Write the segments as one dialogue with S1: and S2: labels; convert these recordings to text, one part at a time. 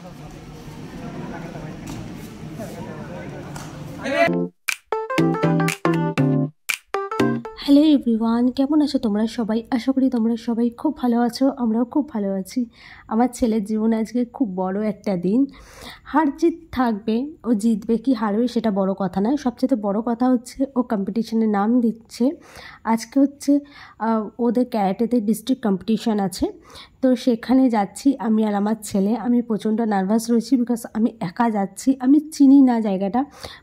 S1: Hello everyone, কেমন আছো তোমরা সবাই? আশা করি তোমরা সবাই খুব ভালো আছো। আমরাও খুব ভালো আছি। আমার ছেলের জীবনে আজকে খুব বড় একটা দিন। হার জিত থাকবে, ও জিতবে কি হারবে সেটা বড় কথা নয়। সবচেয়ে বড় কথা হচ্ছে ও কম্পিটিশনে নাম দিচ্ছে। আজকে হচ্ছে ওদের ক্যারাটেতে ডিস্ট্রিক্ট কম্পিটিশন আছে, তো সেখানে যাচ্ছি আমি আর আমার ছেলে। আমি প্রচণ্ড নার্ভাস রয়েছি, বিকজ আমি একা যাচ্ছি। আমি চিনি না জায়গাটা,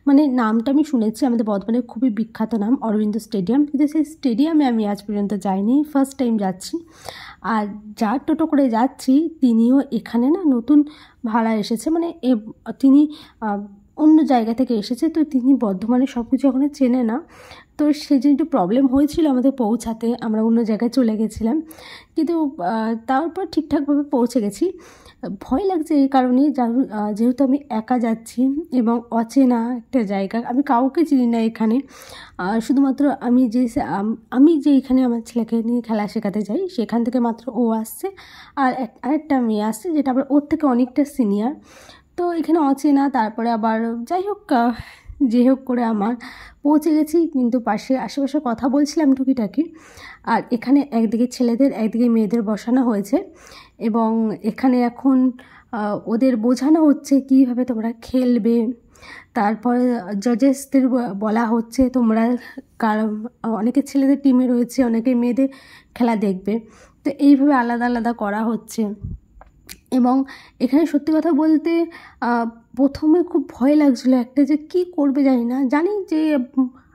S1: মানে নামটা আমি শুনেছি, আমাদের বর্ধমানে খুবই বিখ্যাত নাম অরবিন্দ স্টেডিয়াম, কিন্তু সেই স্টেডিয়ামে আমি আজ পর্যন্ত যাইনি, ফার্স্ট টাইম যাচ্ছি। আর যার টোটো করে যাচ্ছি তিনিও এখানে না নতুন ভাড়া এসেছে, মানে তিনি অন্য জায়গা থেকে এসেছে, তো তিনি বর্ধমানে সব কিছু ওখানে চেনে না। তো সেই জন্য একটু প্রবলেম হয়েছিল আমাদের পৌঁছাতে, আমরা অন্য জায়গায় চলে গেছিলাম, কিন্তু তারপর ঠিকঠাকভাবে পৌঁছে গেছি। ভয় লাগছে এই কারণেই, যেহেতু আমি একা যাচ্ছি এবং অচেনা একটা জায়গা, আমি কাউকে চিনি না এখানে। শুধুমাত্র আমি যে এখানে আমার ছেলেকে নিয়ে খেলা শেখাতে যাই, সেখান থেকে মাত্র ও আসছে, আর আরেকটা মেয়ে আসছে যেটা আবার ওর থেকে অনেকটা সিনিয়র। তো এখানে অচেনা, তারপরে আবার যাই হোক যে হোক করে আমার পৌঁছে গেছি। কিন্তু আশেপাশে কথা বলছিলাম টুকিটাকি। আর এখানে একদিকে ছেলেদের একদিকে মেয়েদের বসানো হয়েছে, এবং এখানে এখন ওদের বোঝানো হচ্ছে কীভাবে তোমরা খেলবে। তারপরে জাজেসদের বলা হচ্ছে তোমরা অনেকে ছেলেদের টিমে রয়েছে, অনেকে মেয়েদের খেলা দেখবে, তো এইভাবে আলাদা আলাদা করা হচ্ছে। এবং এখানে সত্যি কথা বলতে প্রথমে খুব ভয় লাগছিলো একটা, যে কী করবে জানি যে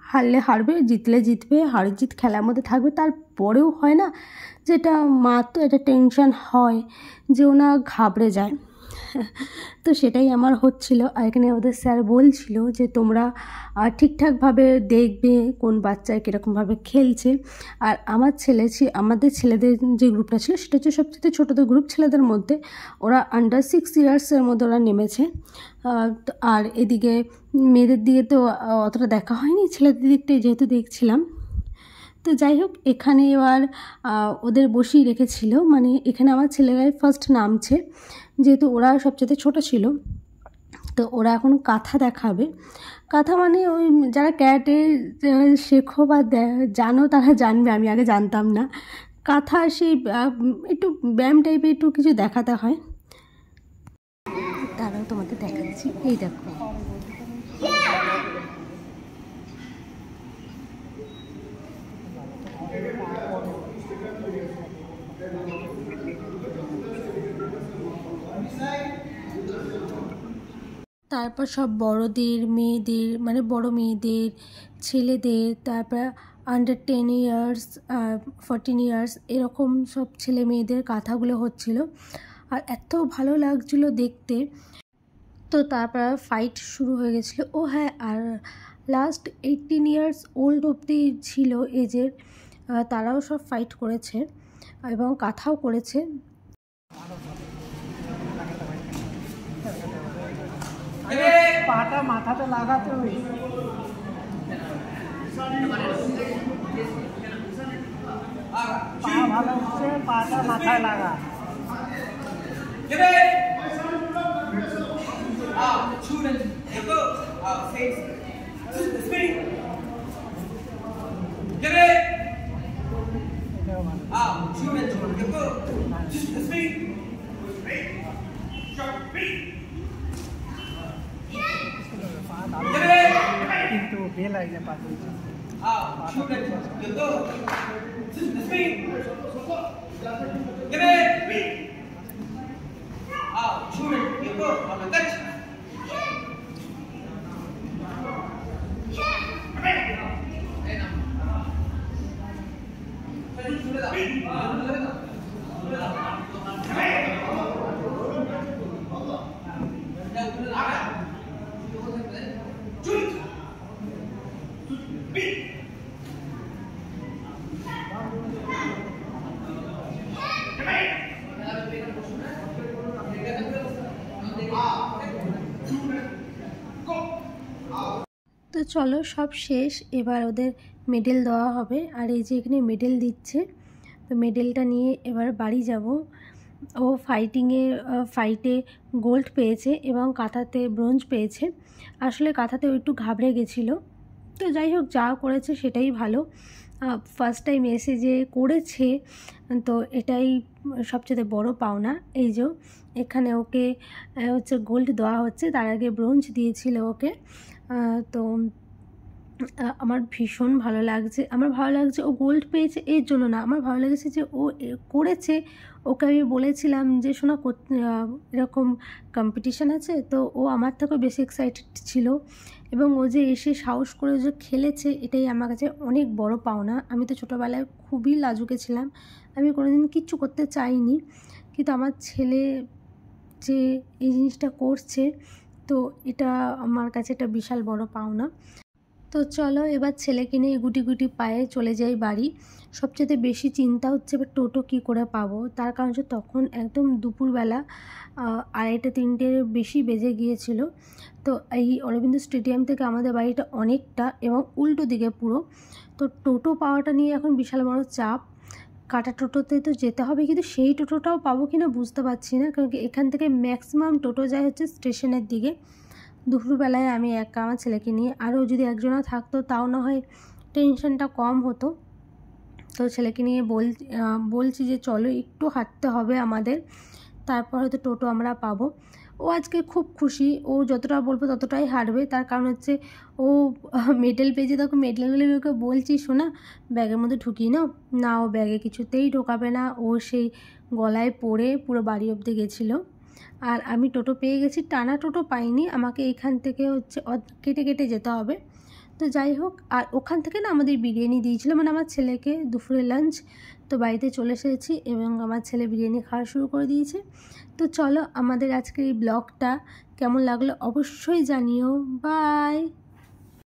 S1: হারলে হারবে, জিতলে জিতবে, হার জিত খেলার মধ্যে থাকবে। তারপরেও হয় না যেটা মা, তো এটা টেনশন হয় যে ওনা ঘাবড়ে যায়। তো সেটাই আমার হচ্ছিল। আর এখানে ওদের স্যার বলছিল যে তোমরা ঠিকঠাকভাবে দেখবে কোন বাচ্চা কীরকমভাবে খেলছে। আর আমাদের ছেলেদের যে গ্রুপটা ছিল সেটা হচ্ছে সবচেয়ে ছোটোদের গ্রুপ ছেলেদের মধ্যে, ওরা আন্ডার 6 ইয়ার্সের মধ্যে ওরা নেমেছে। আর এদিকে মেয়েদের দিকে তো অতটা দেখা হয়নি, ছেলেদের দিকটাই যেহেতু দেখছিলাম। তো যাই হোক, এখানে এবার ওদের বসিয়ে রেখেছিল, মানে এখানে আমার ছেলেরাই ফার্স্ট নামছে, যেহেতু ওরা সবচেয়ে ছোট ছিল। তো ওরা এখন কাঁথা দেখাবে। কাঁথা মানে ওই যারা ক্যারাটে শেখো বা জানো তারা জানবে, আমি আগে জানতাম না। কাঁথা সেই একটু ব্যায়াম টাইপের একটু কিছু দেখাতে হয়, তারাও তোমাদের দেখাচ্ছি। এই দেখো, তারপর সব বড়দের মেয়েদের, মানে বড় মেয়েদের ছেলেদের, তারপর আন্ডার 10 ইয়ার্স 14 ইয়ার্স এরকম সব ছেলে মেয়েদের কাঁথাগুলো হচ্ছিল, আর এত ভালো লাগছিলো দেখতে। তো তারপর ফাইট শুরু হয়ে গেছিলো। ও হ্যাঁ, আর লাস্ট 18 ইয়ার্স ওল্ড অবধি ছিল এজের, তারাও সব ফাইট করেছে এবং কাঁথাও করেছে।
S2: পাটা মাথাতে লাগাতে হবে, পা ভালো হচ্ছে, পাটা মাথায় লাগা। কিন্তু বেল আইলে পাতে
S1: তো চলো, সব শেষ, এবার ওদের মেডেল দেওয়া হবে। আর এই যে এখানে মেডেল দিচ্ছে, তো মেডেলটা নিয়ে এবার বাড়ি যাব। ও ফাইটে গোল্ড পেয়েছে এবং কাঁথাতে ব্রোঞ্জ পেয়েছে। আসলে কাঁথাতে ও একটু ঘাবড়ে গেছিলো, তো যাই হোক যা করেছে সেটাই ভালো। ফার্স্ট টাইম এসে যে করেছে, তো এটাই সবচেয়ে বড় পাওনা। এই যে এখানে ওকে হচ্ছে গোল্ড দেওয়া হচ্ছে, তার আগে ব্রোঞ্জ দিয়েছিল ওকে। তো আমার ভীষণ ভালো লাগছে। আমার ভালো লাগছে ও গোল্ড পেয়েছে এর জন্য না, আমার ভালো লেগেছে যে ও করেছে। ওকে আমি বলেছিলাম যে শোনা এরকম কম্পিটিশান আছে, তো ও আমার থেকেও বেশি এক্সাইটেড ছিল এবং ও যে এসে সাহস করে যে খেলেছে, এটাই আমার কাছে অনেক বড় পাওনা। আমি তো ছোটোবেলায় খুবই লাজুকে ছিলাম, আমি কোনোদিন কিচ্ছু করতে চাইনি, কিন্তু আমার ছেলে যে এই জিনিসটা করছে, তো এটা আমার কাছে একটা বিশাল বড় পাওনা। তো চলো এবার ছেলেকে নিয়ে গুটি গুটি পায়ে চলে যাই বাড়ি। সবচেয়ে বেশি চিন্তা হচ্ছে এবার টোটো কী করে পাবো, তার কারণ হচ্ছে তখন একদম দুপুরবেলা 2:30-3টের বেশি বেজে গিয়েছিল। তো এই অরবিন্দ স্টেডিয়াম থেকে আমাদের বাড়িটা অনেকটা এবং উল্টো দিকে পুরো, তো টোটো পাওয়াটা নিয়ে এখন বিশাল বড় চাপ। কাটা টোটোতে তো যেতে হবে, কিন্তু সেই টোটোটাও পাবো কি না বুঝতে পারছি না, কারণ কি এখান থেকে ম্যাক্সিমাম টোটো যায় হচ্ছে স্টেশনের দিকে। দুপুরবেলায় আমি একা আমার ছেলেকে নিয়ে, আরও যদি একজনা থাকতো তাও না হয় টেনশনটা কম হতো। তো ছেলেকে নিয়ে বলছি যে চলো একটু হাঁটতে হবে আমাদের, তারপর হয়তো টোটো আমরা পাবো। ও আজকে খুব খুশি, ও যতটা বলবো ততটাই হাঁটবে, তার কারণ হচ্ছে ও মেডেল পেয়েছে। তখন মেডেলগুলো ওকে বলছি শোনা ব্যাগের মধ্যে ঢুকিয়ে নাও, না ও ব্যাগে কিছুতেই ঢোকাবে না, ও সেই গলায় পড়ে পুরো বাড়ি অবধি গেছিলো। আর আমি টোটো পেয়ে গেছি, টানা টোটো পাইনি, আমাকে এখান থেকে হচ্ছে কেটে কেটে যেতে হবে। তো যাই হোক, আর ওখান থেকে না আমাদের বিরিয়ানি দিয়েছিলো, মানে আমার ছেলেকে দুপুরে লাঞ্চ। তো বাড়িতে চলে এসেছি এবং আমার ছেলে বিরিয়ানি খাওয়া শুরু করে দিয়েছে। তো চলো আমাদের আজকের এই ব্লগটা কেমন লাগলো অবশ্যই জানিও। বাই।